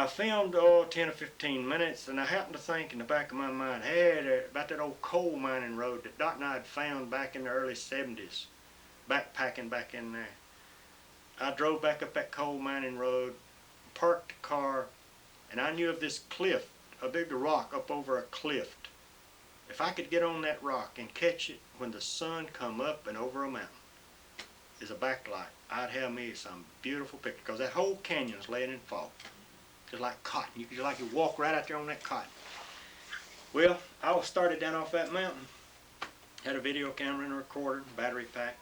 filmed 10 or 15 minutes, and I happened to think in the back of my mind, hey, about that old coal mining road that Doc and I had found back in the early 70s, backpacking back in there. I drove back up that coal mining road, parked the car, and I knew of this cliff, a big rock up over a cliff. If I could get on that rock and catch it when the sun come up and over a mountain as a backlight, I'd have me some beautiful picture, because that whole canyon's laying in fog. Just like cotton. You could like you walk right out there on that cotton. Well, I started down off that mountain, had a video camera and a recorder, battery pack,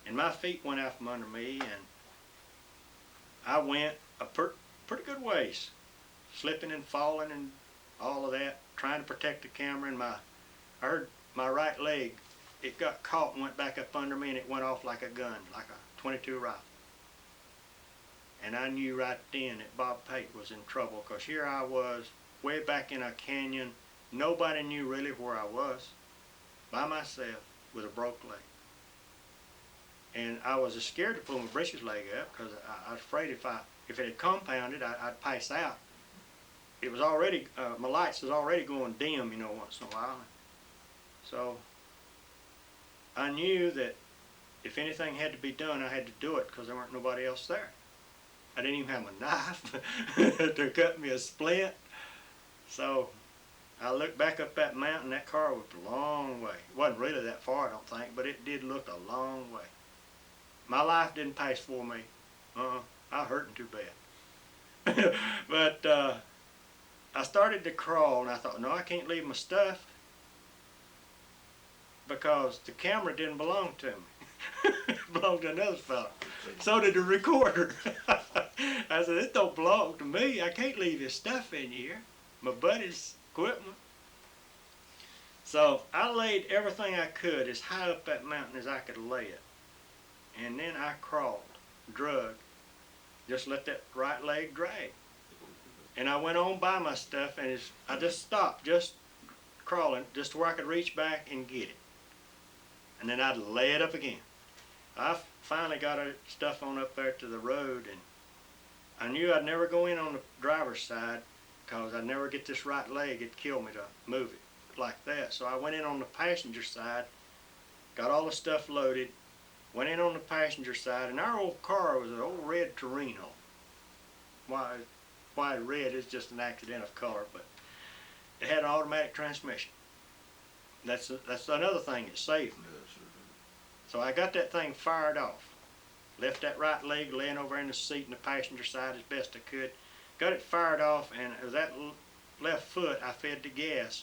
and my feet went out from under me, and I went a pretty good ways, slipping and falling and all of that, trying to protect the camera, and I heard my right leg, it got caught and went back up under me, and it went off like a gun, like a .22 rifle. And I knew right then that Bob Pate was in trouble, because here I was, way back in a canyon. Nobody knew really where I was, by myself, with a broke leg. And I was scared to pull my britches leg up, because I was afraid if it had compounded, I'd pass out. It was already, my lights was already going dim, you know, once in a while. So I knew that if anything had to be done, I had to do it, because there weren't nobody else there. I didn't even have a knife to cut me a splint. So I looked back up that mountain. That car was a long way. It wasn't really that far, I don't think, but it did look a long way. My life didn't pass for me. I was hurting too bad. But I started to crawl, and I thought, no, I can't leave my stuff, because the camera didn't belong to me. It belonged to another fellow. So did the recorder. I said, this don't belong to me. I can't leave this stuff in here. My buddy's equipment. So I laid everything I could as high up that mountain as I could lay it. And then I crawled, drug, just let that right leg drag. And I went on by my stuff, and I just stopped, just crawling, just to where I could reach back and get it. And then I'd lay it up again. I finally got our stuff on up there to the road, and I knew I'd never go in on the driver's side, because I'd never get this right leg. It'd kill me to move it like that. So I went in on the passenger side, got all the stuff loaded, went in on the passenger side, and our old car was an old red Torino. Why red is just an accident of color, but it had an automatic transmission. That's another thing that saved me. So I got that thing fired off. Left that right leg laying over in the seat in the passenger side as best I could. Got it fired off, and that left foot I fed the gas.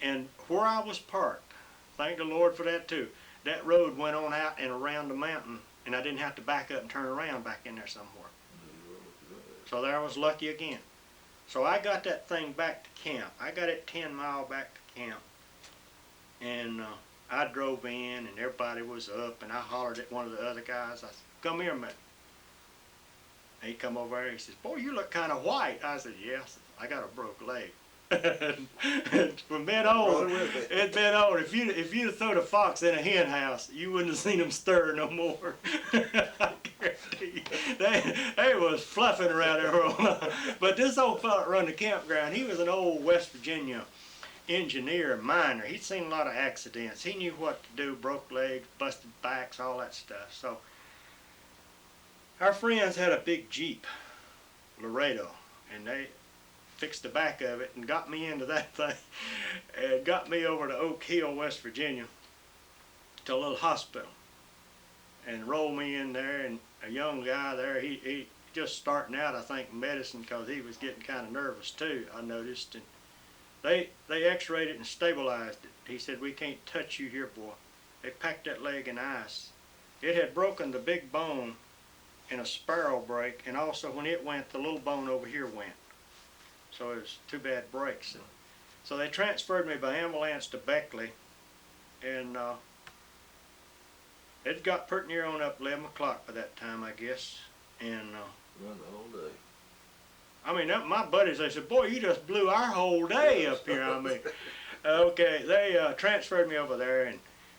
And where I was parked, thank the Lord for that too, that road went on out and around the mountain, and I didn't have to back up and turn around back in there somewhere. So there I was lucky again. So I got that thing back to camp. I got it 10 miles back to camp. And I drove in, and everybody was up, and I hollered at one of the other guys. I said, come here a minute. And he come over there, he says, boy, you look kind of white. I said, yes, I got a broke leg. And from then on, it's been on. If you'd have thrown a fox in a hen house, you wouldn't have seen them stir no more. I guarantee you. They was fluffing around there. But this old fella that run the campground, he was an old West Virginia engineer, miner. He'd seen a lot of accidents. He knew what to do, broke legs, busted backs, all that stuff. So our friends had a big Jeep, Laredo, and they fixed the back of it and got me into that thing and got me over to Oak Hill, West Virginia, to a little hospital, and rolled me in there. And a young guy there, he just starting out, I think, medicine, because he was getting kind of nervous too, I noticed. And they x-rayed it and stabilized it. He said, we can't touch you here, boy. They packed that leg in ice. It had broken the big bone in a spiral break, and also when it went, the little bone over here went. So it was two bad breaks. And so they transferred me by ambulance to Beckley, and it got pretty near on up 11 o'clock by that time, I guess. And run the whole day. I mean, my buddies, they said, boy, you just blew our whole day up here. I mean, okay, they transferred me over there, and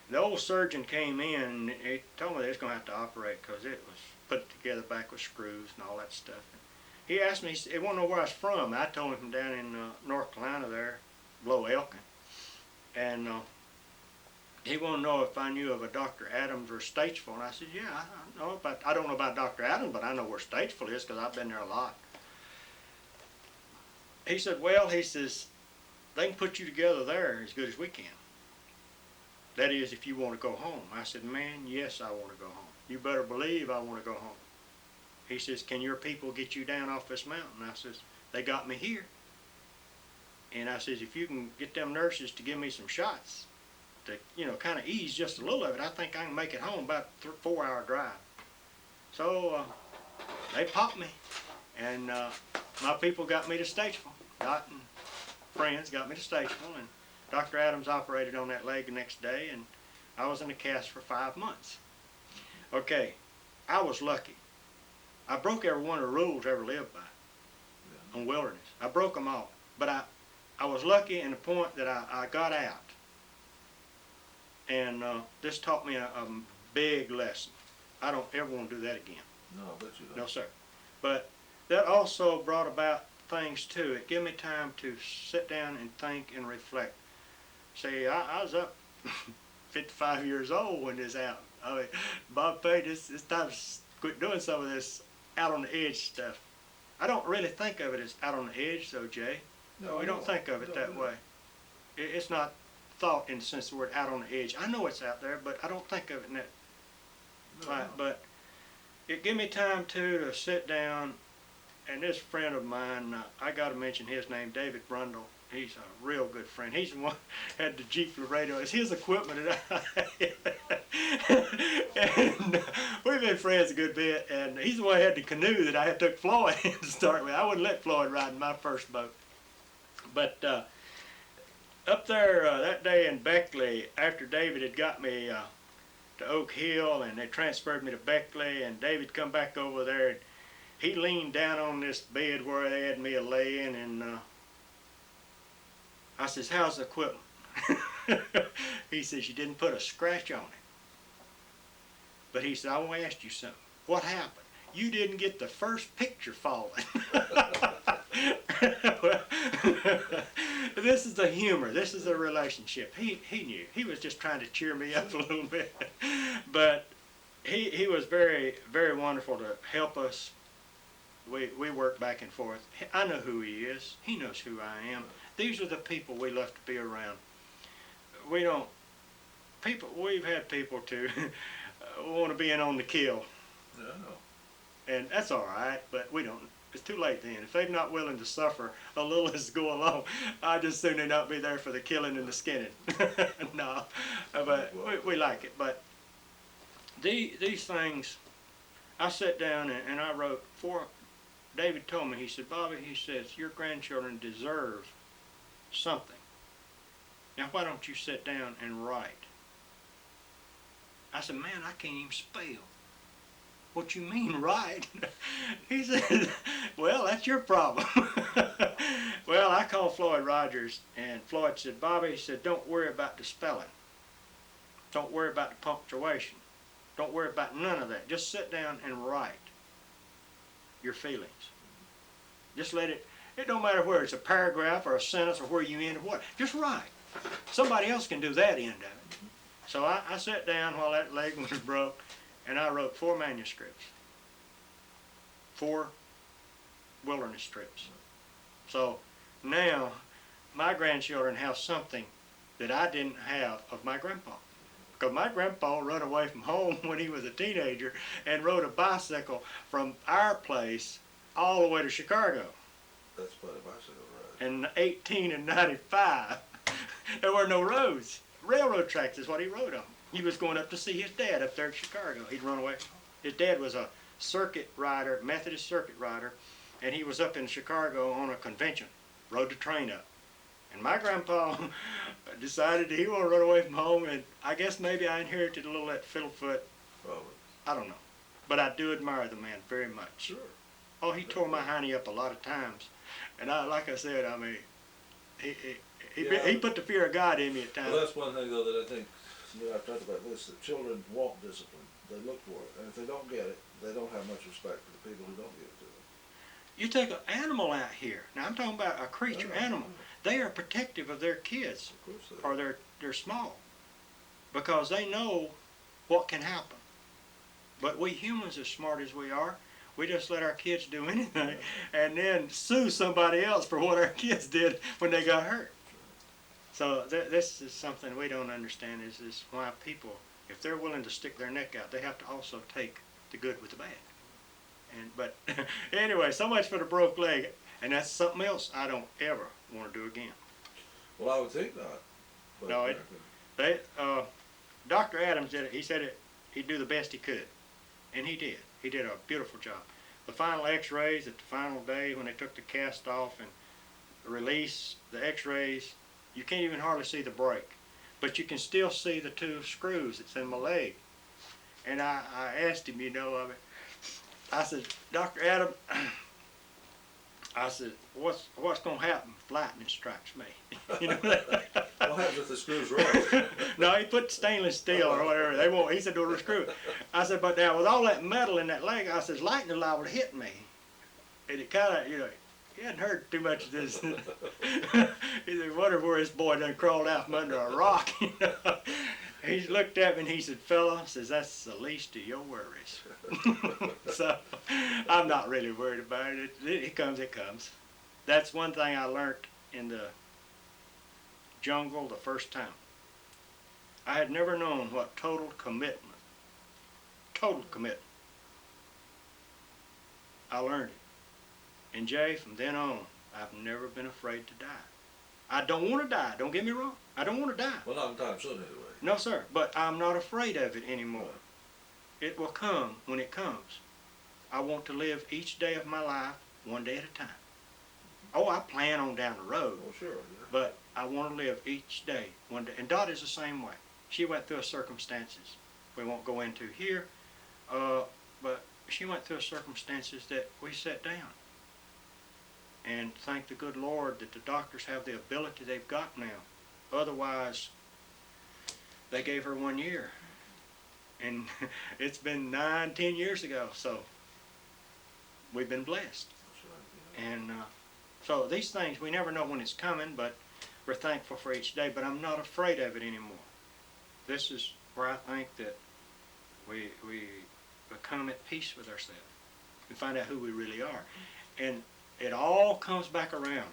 the old surgeon came in, and he told me they was going to have to operate, because it was put together back with screws and all that stuff. he asked me, he wanted to know where I was from. I told him from down in North Carolina there, below Elkin. And he wanted to know if I knew of a Dr. Adams or Statesville. And I said, yeah, I don't know about Dr. Adams, but I know where Statesville is because I've been there a lot. He said, well, he says, they can put you together there as good as we can. That is, if you want to go home. I said, man, yes, I want to go home. You better believe I want to go home. He says, can your people get you down off this mountain? I says, they got me here. And I says, if you can get them nurses to give me some shots to, you know, kind of ease just a little of it, I think I can make it home about a 4-hour drive. So they popped me, and my people got me to Statesville. Dot and friends got me to Statesville, and Dr. Adams operated on that leg the next day, and I was in a cast for 5 months. Okay, I was lucky. I broke every one of the rules I ever lived by on wilderness. I broke them all. But I was lucky in the point that I got out. And this taught me a big lesson. I don't ever want to do that again. No, I bet you don't. No, sir. But that also brought about things too. It gave me time to sit down and think and reflect. See, I was up 55 years old when this happened. I mean, Bob Pate, it's time to quit doing some of this out on the edge stuff. I don't really think of it as out on the edge, though, Jay. No, we don't think of it that way. It's not thought in the sense of the word out on the edge. I know it's out there, but I don't think of it in that light. But it gave me time to sit down, and this friend of mine, I got to mention his name, David Brundle. He's a real good friend. He's the one who had the Jeep Laredo. It's his equipment that I had. And we've been friends a good bit, and he's the one who had the canoe that I had took Floyd in to start with. I wouldn't let Floyd ride in my first boat. But up there that day in Beckley, after David had got me to Oak Hill, and they transferred me to Beckley, and David come back over there, and he leaned down on this bed where they had me a-laying, and I says, how's the equipment? He says, you didn't put a scratch on it. But he said, I want to ask you something. What happened? You didn't get the first picture falling. Well, this is the humor. This is the relationship. He knew. He was just trying to cheer me up a little bit. But he was very, very wonderful to help us. We work back and forth. I know who he is. He knows who I am. These are the people we love to be around. We've had people to want to be in on the kill. Yeah, I know. And that's all right, but we don't. It's too late then. If they're not willing to suffer a little as go along, I just soon they not be there for the killing and the skinning. No, but we like it. But these things, I sat down and I wrote for. David told me, he said, Bobby, he says, your grandchildren deserve something. Now why don't you sit down and write? I said, man, I can't even spell. What you mean, write? He said, well, that's your problem. Well, I called Floyd Rogers, and Floyd said, Bobby, he said, don't worry about the spelling. Don't worry about the punctuation. Don't worry about none of that. Just sit down and write your feelings. Just let it don't matter where it's a paragraph or a sentence or where you end or what. Just write. Somebody else can do that end of it. So I sat down while that leg was broke, and I wrote 4 manuscripts. 4 wilderness trips. So now my grandchildren have something that I didn't have of my grandpa. Because my grandpa run away from home when he was a teenager and rode a bicycle from our place all the way to Chicago. That's quite a bicycle ride. In 1895, there were no roads. Railroad tracks is what he rode on. He was going up to see his dad up there in Chicago. He'd run away. His dad was a circuit rider, Methodist circuit rider, and he was up in Chicago on a convention, rode the train up. And my grandpa decided that he wanted to run away from home, and I guess maybe I inherited a little of that fiddlefoot. Probably. I don't know. But I do admire the man very much. Sure. Oh, he tore my hiney up a lot of times. And like I said, I mean, he put the fear of God in me at times. Well, that's one thing, though, that I think, I've talked about this, that children want discipline. They look for it. And if they don't get it, they don't have much respect for the people who don't give it to them. You take an animal out here. Now I'm talking about a creature, animal. They are protective of their kids, Of course they are. or they're small, because they know what can happen. But we humans, as smart as we are, we just let our kids do anything and then sue somebody else for what our kids did when they got hurt. So this is something we don't understand, is why people, if they're willing to stick their neck out, they have to also take the good with the bad. But anyway, so much for the broke leg, and that's something else I don't ever want to do again. Well, I would think not. But No, Dr. Adams did it. He said he'd do the best he could, and he did. He did a beautiful job. The final X-rays at the final day when they took the cast off and released the X-rays, you can't even hardly see the break, but you can still see the 2 screws that's in my leg. And I asked him, I said, Dr. Adam, I said, what's going to happen if lightning strikes me? what happens if the screw's wrong? No, he put stainless steel or whatever. They won't. He said, "Do the screw." I said, but now with all that metal in that leg, I said, lightning liable to hit me. And it kind of, he hadn't heard too much of this. He said, wonder where this boy done crawled out from under a rock. He looked at me and he said, fella, says, that's the least of your worries. So I'm not really worried about it. It comes, it comes. That's one thing I learned in the jungle the first time. I had never known what total commitment. I learned it. And Jay, from then on, I've never been afraid to die. I don't want to die, don't get me wrong. I don't want to die. Well, not in time soon anyway. No, sir, but I'm not afraid of it anymore. It will come when it comes. I want to live each day of my life one day at a time. Oh, I plan on down the road. Oh, sure. Yeah. But I want to live each day one day. And Dot is the same way. She went through circumstances we won't go into here, but she went through circumstances that we set down. And thank the good Lord that the doctors have the ability they've got now. Otherwise, they gave her 1 year. And it's been 9, 10 years ago, so we've been blessed. That's right, yeah. And so these things, we never know when it's coming, but we're thankful for each day. But I'm not afraid of it anymore. This is where I think that we become at peace with ourselves and find out who we really are. And it all comes back around.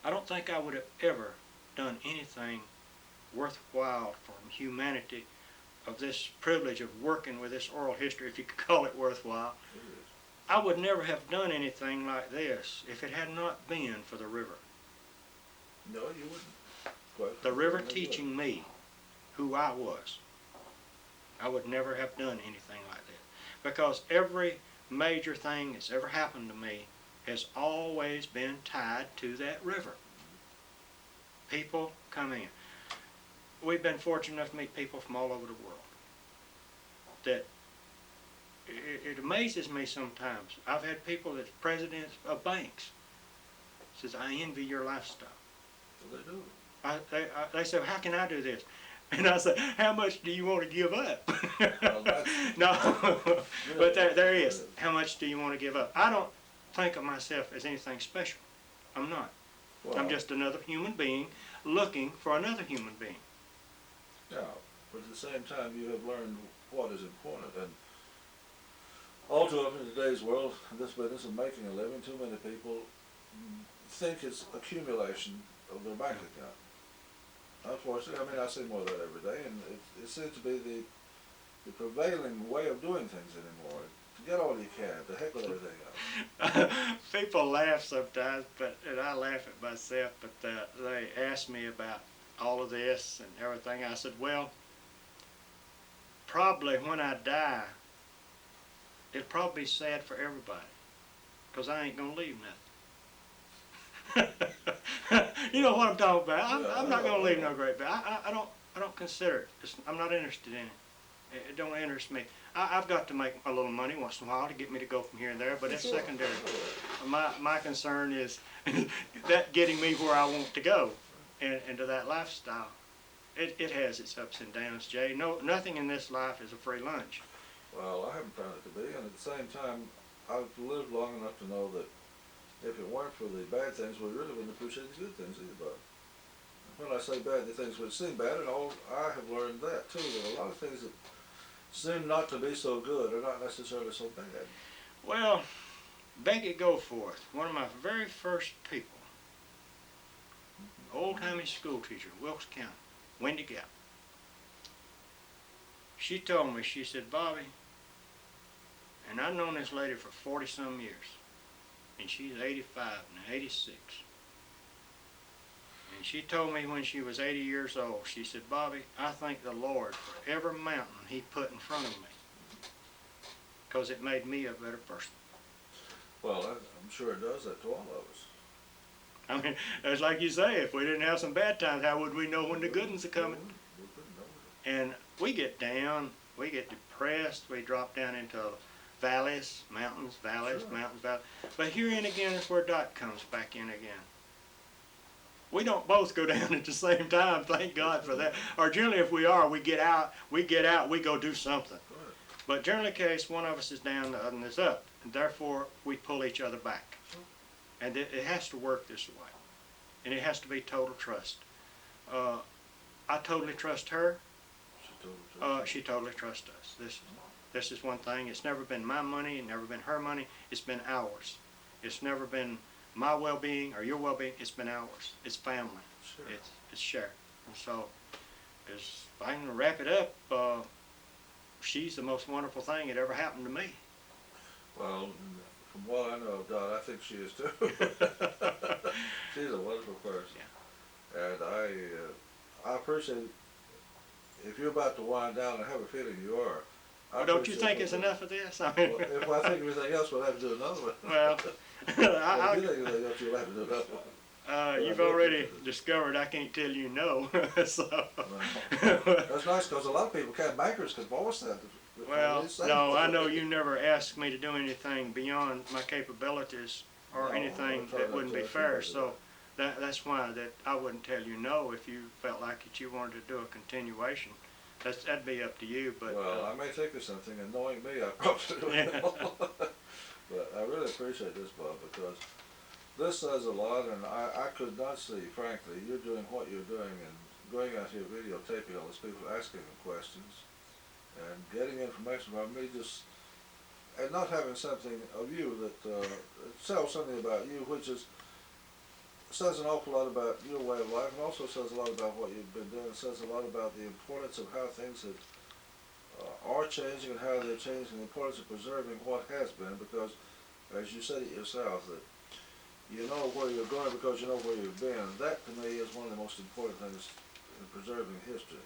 I don't think I would have ever done anything worthwhile for humanity, of this privilege of working with this oral history, if you could call it worthwhile. I would never have done anything like this if it had not been for the river. No, you wouldn't. The river teaching me who I was. I would never have done anything like that. Because every major thing that's ever happened to me has always been tied to that river. People come in. We've been fortunate enough to meet people from all over the world. That it amazes me sometimes. I've had people that's presidents of banks. Says, I envy your lifestyle. Well, they do. They say, how can I do this? And I say, how much do you want to give up? No, but there is. How much do you want to give up? I don't think of myself as anything special. I'm not. Well, I'm just another human being looking for another human being. Yeah, but at the same time, you have learned what is important. And all too often in today's world, in this business of making a living, too many people think it's accumulation of their bank account. Unfortunately, I mean, I see more of that every day, and it seems to be the prevailing way of doing things anymore. To get all you can, to heck with everything else. People laugh sometimes, and I laugh at myself, but they ask me about all of this and everything. I said, well, probably when I die, it'll probably be sad for everybody, because I ain't going to leave nothing. You know what I'm talking about. I'm not going to leave no great bit. I don't consider it. I'm not interested in it. It don't interest me. I've got to make a little money once in a while to get me to go from here and there, but it's secondary. My concern is that getting me where I want to go and to that lifestyle. It has its ups and downs, Jay. Nothing in this life is a free lunch. Well, I haven't found it to be, and at the same time, I've lived long enough to know that if it weren't for the bad things, we really wouldn't appreciate the good things either, Bob. When I say bad, the things which seem bad, and all, I have learned that too, that a lot of things that seem not to be so good are not necessarily so bad. Well, Becky Goforth, one of my very first people, old-timey school teacher, Wilkes County, Windy Gap. She told me, she said, Bobby, and I've known this lady for 40-some years, and she's 85 now, 86. And she told me when she was 80 years old, she said, Bobby, I thank the Lord for every mountain he put in front of me, because it made me a better person. Well, I'm sure it does that to all of us. I mean, it's like you say, if we didn't have some bad times, how would we know when the good ones are coming? We couldn't know it. And we get down, we get depressed, we drop down into valleys, mountains, valleys, Sure. mountains, valleys. But herein again is where Dot comes back in again. We don't both go down at the same time, thank God for that. Or generally if we are, we get out, we go do something. Right. But generally the case, one of us is down, the other one is up. And therefore, we pull each other back. Sure. And it has to work this way. And it has to be total trust. I totally trust her. She totally trusts us. This is one thing. It's never been my money, it's never been her money, it's been ours. It's never been my well-being or your well-being, it's been ours. It's family. Sure. It's shared. And so, if I can wrap it up, she's the most wonderful thing that ever happened to me. Well, from what I know of Dot, I think she is too. She's a wonderful person. Yeah. And I appreciate, if you're about to wind down, and I have a feeling you are. Well, don't you think it's enough of this? I mean, Well, if I think of anything else, we'll have to do another one. well, If you think of anything else, you'll have to do another one. you've already discovered I can't tell you no. So. That's nice, because a lot of people can't, bankers can voice that. Well, no, I know you never asked me to do anything beyond my capabilities or No, anything I try that not wouldn't to be ask fair. anybody So that's why that I wouldn't tell you no if you felt like that you wanted to do a continuation. That'd be up to you. But well, I may think of something, and knowing me, I probably Yeah. will. But I really appreciate this, Bob, because this says a lot, and I could not see, frankly, you're doing what you're doing and going out here videotaping all these people, asking them questions, and getting information about me, and not having something of you that tells something about you, which says an awful lot about your way of life, and also says a lot about what you've been doing. It says a lot about the importance of how things are changing and how they're changing, the importance of preserving what has been, because, as you said it yourself, that you know where you're going because you know where you've been. That, to me, is one of the most important things in preserving history.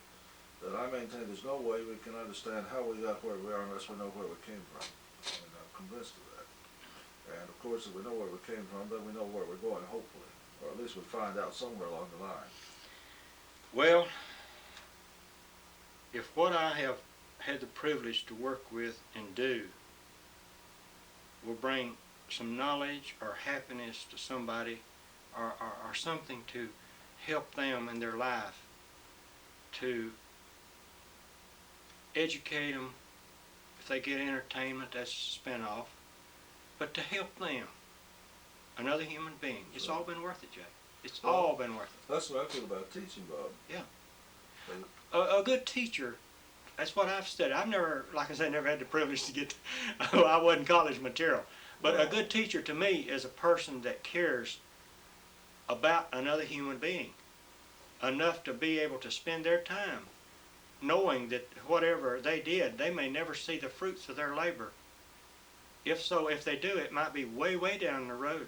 That I maintain there's no way we can understand how we got where we are unless we know where we came from. And I'm convinced of that. And, of course, if we know where we came from, then we know where we're going, hopefully. Or at least we'll find out somewhere along the line. well, if what I have had the privilege to work with and do will bring some knowledge or happiness to somebody, or something to help them in their life, to educate them, if they get entertainment, that's a spinoff, but to help them, another human being, it's all been worth it, Jay. It's all been worth it. That's what I feel about teaching, Bob. Yeah. But A good teacher, that's what I've studied. I've never, like I said, never had the privilege to get, I wasn't college material. But a good teacher to me is a person that cares about another human being enough to be able to spend their time knowing that whatever they did, they may never see the fruits of their labor. If so, if they do, it might be way, way down the road,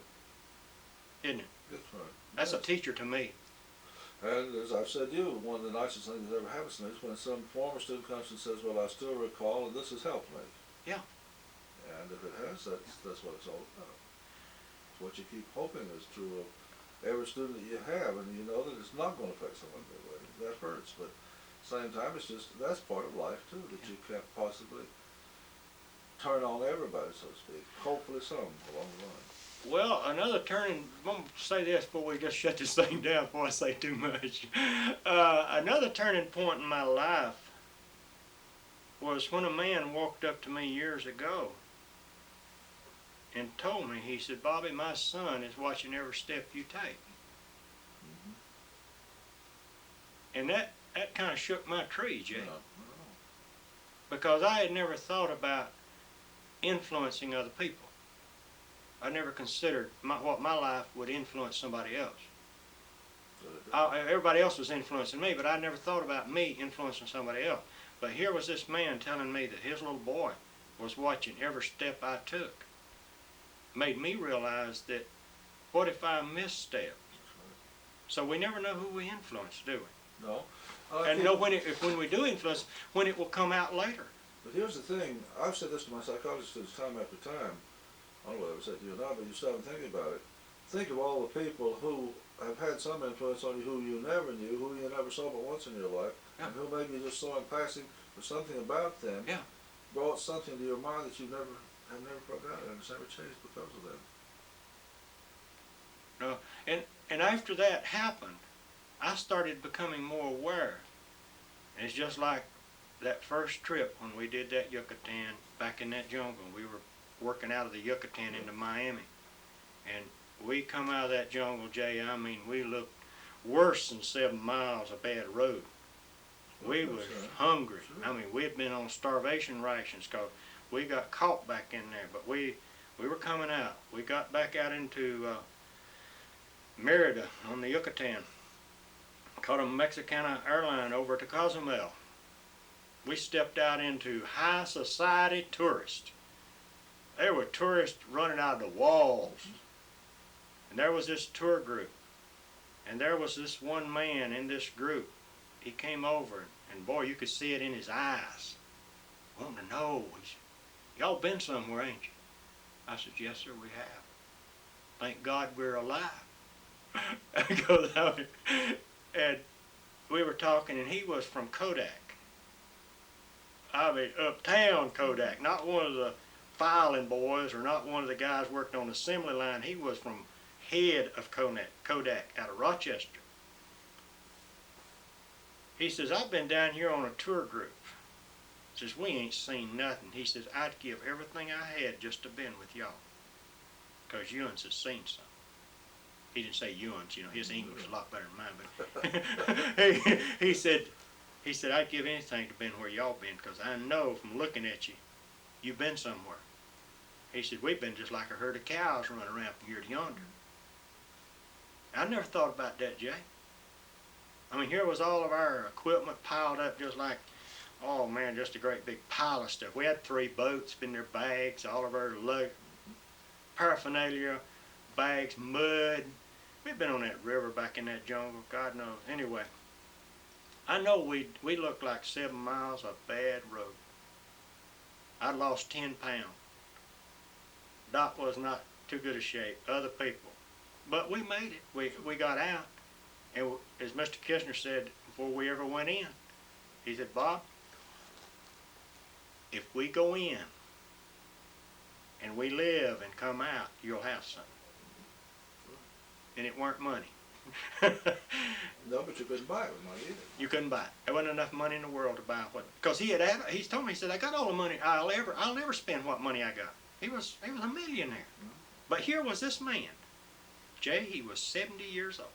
isn't it? that's right. That's a teacher to me. And as I've said to you, one of the nicest things that ever happens to me is when some former student comes and says, well, I still recall, and this has helped me. Yeah. And if it has, that's what it's all about. It's what you keep hoping is true of every student that you have, and you know that it's not going to affect someone that way. That hurts, but at the same time, it's just, that's part of life too, that you can't possibly turn on everybody, so to speak. Hopefully some along the line. Well, another turning, I'm going to say this before we just shut this thing down before I say too much. Another turning point in my life was when a man walked up to me years ago and told me, he said, Bobby, my son is watching every step you take. And that kind of shook my tree, Jay. Because I had never thought about influencing other people. I never considered what my life would influence somebody else. Everybody else was influencing me, but I never thought about me influencing somebody else. But here was this man telling me that his little boy was watching every step I took. Made me realize that, what if I misstep? So we never know who we influence, do we? No. And know when we do influence, when it will come out later. But here's the thing, I've said this to my psychologist time after time. I don't know whether I've said it to you or not, but you stop and think about it. Think of all the people who have had some influence on you who you never knew, who you never saw but once in your life, and who maybe you just saw in passing, but something about them brought something to your mind that you have never forgotten, and it's never changed because of them. No, and after that happened, I started becoming more aware. And it's just like that first trip when we did that Yucatan back in that jungle. We were working out of the Yucatan into Miami, and we come out of that jungle, Jay, I mean, we looked worse than 7 miles of bad road. We was hungry. I mean, we had been on starvation rations because we got caught back in there. But we were coming out. We got back out into Merida on the Yucatan. Caught a Mexicana airline over to Cozumel. We stepped out into high society tourists. There were tourists running out of the walls. And there was this tour group. And there was this one man in this group. He came over, and boy, you could see it in his eyes. Wanting to know, he said, y'all been somewhere, ain't you? I said, yes, sir, we have. Thank God we're alive. And we were talking, and he was from Kodak. I mean, uptown Kodak, not one of the filing boys or not one of the guys working on the assembly line. He was from head of Kodak out of Rochester. He says, I've been down here on a tour group. He says, we ain't seen nothing. He says, I'd give everything I had just to been with y'all. Because Ewans has seen something. He didn't say Ewans, you know, his English is a lot better than mine, but he said, I'd give anything to been where y'all been, because I know from looking at you, you've been somewhere. He said, we've been just like a herd of cows running around from here to yonder. I never thought about that, Jay. I mean, here was all of our equipment piled up just like, oh man, just a great big pile of stuff. We had 3 boats in their bags, all of our paraphernalia, bags, mud. We'd been on that river back in that jungle, God knows. Anyway, I know we looked like 7 miles of bad road. I lost 10 pounds. Doc was not too good a shape, other people. But we made it. We got out. And as Mr. Kishner said before we ever went in, he said, Bob, if we go in and we live and come out, you'll have something. And it weren't money. No, but you couldn't buy it with money either. You couldn't buy it. There wasn't enough money in the world to buy what. Because he's told me, he said, I got all the money I'll never spend what money I got. He was a millionaire. But here was this man. Jay, he was 70 years old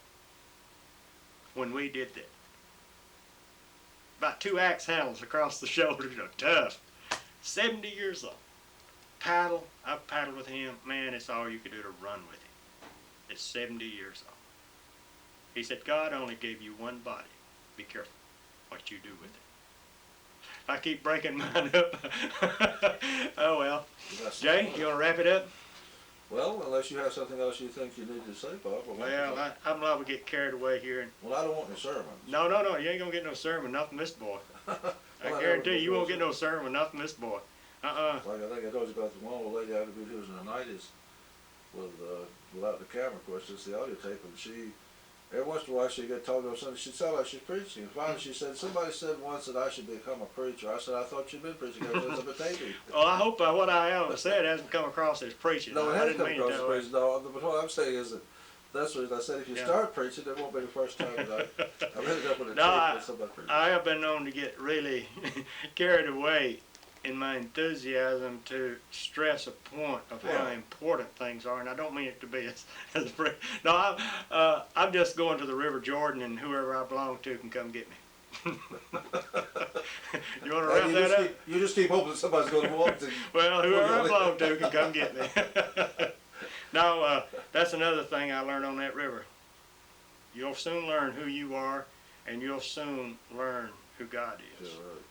when we did that. About 2 axe handles across the shoulders, you know, tough. 70 years old. I've paddled with him. Man, it's all you could do to run with him. It's 70 years old. He said, God only gave you one body. Be careful what you do with it. I keep breaking mine up. Oh well. Jay, you want to wrap it up? Well, unless you have something else you think you need to say, Bob. Well, I'm liable to get carried away here. Well, I don't want any sermons. No, you ain't going to get no sermon, not from this boy. I guarantee you won't get no sermon, not from this boy. Like I think I told you about the one old lady I interviewed who was in the 90s without the camera, of course, just the audio tape, and she, every once in a while she'd get talked about something, she'd sound like she's preaching, and finally she said, somebody said once that I should become a preacher. I said, I thought you'd been preaching ever since I've been taping. Well, I hope what I have said hasn't come across as preaching. No, it hasn't come across as that preaching, no, but what I'm saying is that that's what I said, if you start preaching, it won't be the first time that I've ended up with a tape with somebody preaching. I have been known to get really carried away in my enthusiasm to stress a point of how Yeah. important things are, and I don't mean it to be no, I'm just going to the River Jordan, and whoever I belong to can come get me. You want to wrap that up? You just keep hoping somebody's going to walk to. Well, whoever I belong to can come get me. No, that's another thing I learned on that river. You'll soon learn who you are, and you'll soon learn who God is. Yeah, right.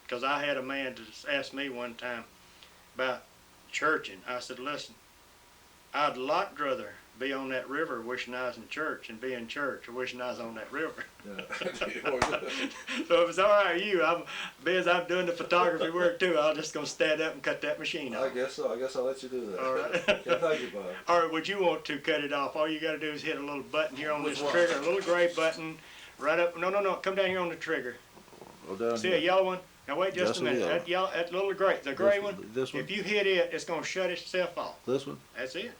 Because I had a man to ask me one time about churching. I said, listen, I'd a lot rather be on that river wishing I was in church and be in church or wishing I was on that river. Yeah. So if it's all right with you, as I'm doing the photography work too, I'm just going to stand up and cut that machine off. I guess so. I guess I'll let you do that. All right. Okay, thank you, Bob. Or would you want to cut it off? All you got to do is hit a little button here on Which this one? trigger, a little gray button, right up. No, come down here on the trigger. Go down See here. a yellow one? Now wait just That's a a minute. yellow. That little gray, the gray This one. one? This one? If you hit it, it's going to shut itself off. This one? That's it.